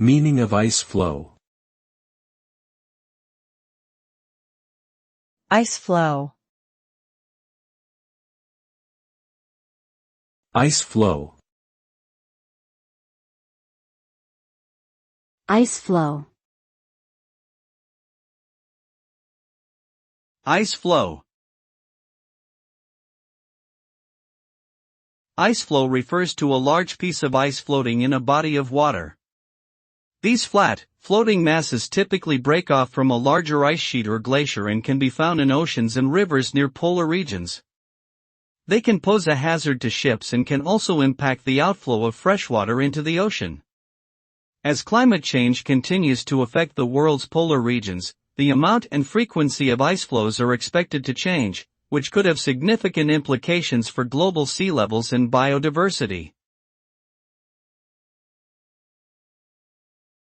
Meaning of ice floe. Ice floe. Ice floe. Ice floe. Ice floe. Ice floe refers to a large piece of ice floating in a body of water. These flat, floating masses typically break off from a larger ice sheet or glacier and can be found in oceans and rivers near polar regions. They can pose a hazard to ships and can also impact the outflow of freshwater into the ocean. As climate change continues to affect the world's polar regions, the amount and frequency of ice flows are expected to change, which could have significant implications for global sea levels and biodiversity.